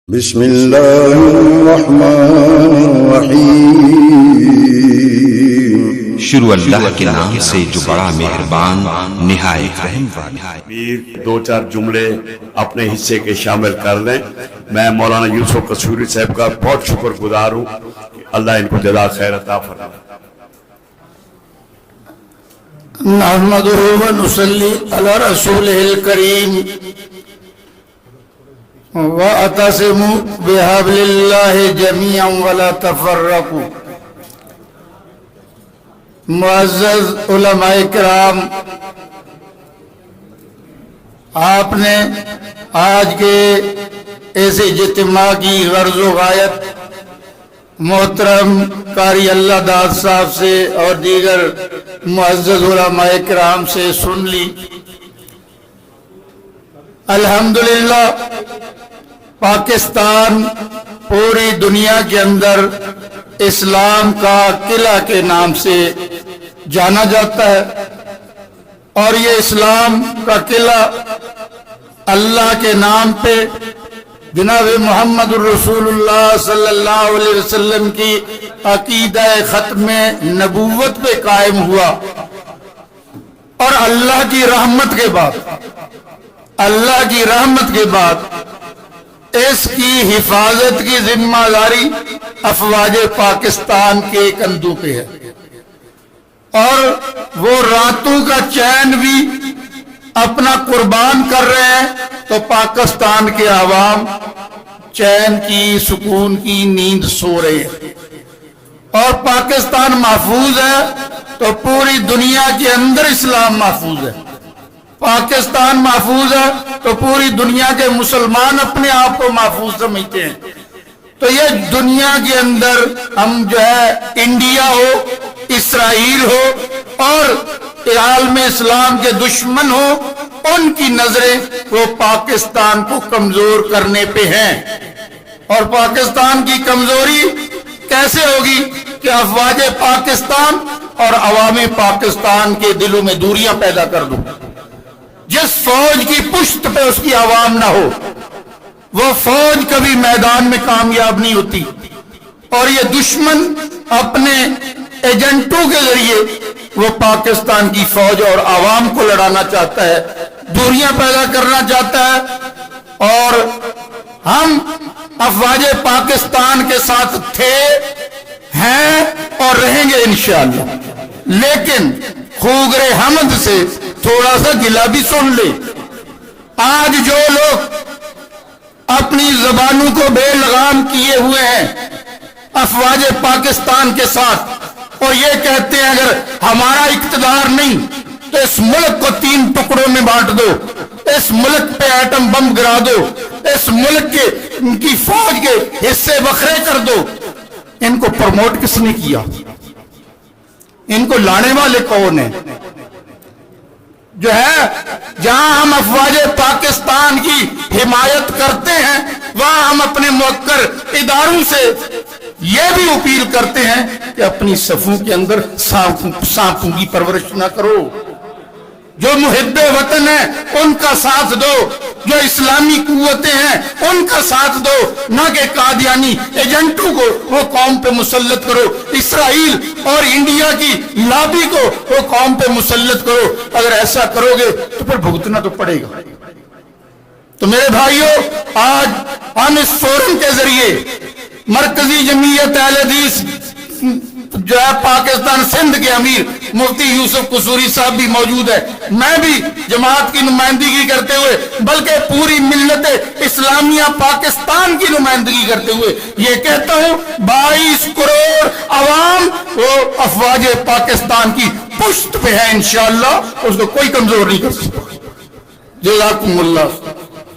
بسم اللہ الرحمن الرحیم۔ شروع اللہ کے نام سے جو بڑا مہربان نہایت رحم والا۔ پیر دو چار جملے اپنے حصے کے شامل کر لیں۔ میں مولانا یوسف قصوری صاحب کا بہت شکر گزار ہوں، اللہ ان کو جزا خیر عطا فرمائے۔ نحمدہ و نصلی علی رسولہ الکریم وَاعْتَصِمُوا بِحَبْلِ اللَّهِ جَمِيعًا وَلَا تَفَرَّقُوا۔ معزز علماء کرام، آپ نے آج کے ایسے اجتماع کی غرض و غایت محترم قاری اللہ داد صاحب سے اور دیگر معزز علماء کرام سے سن لی۔ الحمدللہ پاکستان پوری دنیا کے اندر اسلام کا قلعہ کے نام سے جانا جاتا ہے، اور یہ اسلام کا قلعہ اللہ کے نام پہ جناب محمد الرسول اللہ صلی اللہ علیہ وسلم کی عقیدہ ختم نبوت پہ قائم ہوا، اور اللہ کی رحمت کے بعد اس کی حفاظت کی ذمہ داری افواج پاکستان کے کندھوں پہ ہے، اور وہ راتوں کا چین بھی اپنا قربان کر رہے ہیں، تو پاکستان کے عوام چین کی سکون کی نیند سو رہے ہیں۔ اور پاکستان محفوظ ہے تو پوری دنیا کے اندر اسلام محفوظ ہے۔ پاکستان محفوظ ہے تو پوری دنیا کے مسلمان اپنے آپ کو محفوظ سمجھتے ہیں۔ تو یہ دنیا کے اندر ہم جو ہے انڈیا ہو، اسرائیل ہو، اور عالم اسلام کے دشمن ہو، ان کی نظریں وہ پاکستان کو کمزور کرنے پہ ہیں۔ اور پاکستان کی کمزوری کیسے ہوگی کہ افواج پاکستان اور عوام پاکستان کے دلوں میں دوریاں پیدا کر دو۔ جس فوج کی پشت پہ اس کی عوام نہ ہو، وہ فوج کبھی میدان میں کامیاب نہیں ہوتی۔ اور یہ دشمن اپنے ایجنٹوں کے ذریعے وہ پاکستان کی فوج اور عوام کو لڑانا چاہتا ہے، دوریاں پیدا کرنا چاہتا ہے۔ اور ہم افواج پاکستان کے ساتھ تھے، ہیں اور رہیں گے انشاءاللہ، لیکن خوگر حمد سے تھوڑا سا گلہ بھی سن لے۔ آج جو لوگ اپنی زبانوں کو بے لگام کیے ہوئے ہیں افواج پاکستان کے ساتھ، اور یہ کہتے ہیں اگر ہمارا اقتدار نہیں تو اس ملک کو 3 ٹکڑوں میں بانٹ دو، اس ملک پہ ایٹم بم گرا دو، اس ملک کی فوج کے حصے بکھرے کر دو، ان کو پروموٹ کس نے کیا؟ ان کو لانے والے کون ہیں؟ جو ہے جہاں ہم افواج پاکستان کی حمایت کرتے ہیں، وہاں ہم اپنے موقر اداروں سے یہ بھی اپیل کرتے ہیں کہ اپنی صفوں کے اندر سانپوں کی پرورش نہ کرو۔ جو محب وطن ہیں ان کا ساتھ دو، جو اسلامی قوتیں ہیں ان کا ساتھ دو، نہ کہ قادیانی ایجنٹوں کو وہ قوم پہ مسلط کرو، اسرائیل اور انڈیا کی لابی کو وہ قوم پہ مسلط کرو۔ اگر ایسا کرو گے تو پھر بھگتنا تو پڑے گا۔ تو میرے بھائیوں، آج ہم اس فورم کے ذریعے مرکزی جمعیت اہل حدیث جو ہے پاکستان سندھ کے امیر مفتی یوسف قصوری صاحب بھی موجود ہے، میں بھی جماعت کی نمائندگی کرتے ہوئے بلکہ پوری ملت اسلامیہ پاکستان کی نمائندگی کرتے ہوئے یہ کہتا ہوں 22 کروڑ عوام وہ افواج پاکستان کی پشت پہ ہے، انشاءاللہ اس کو کوئی کمزور نہیں کر سکتا۔ جزاکم اللہ۔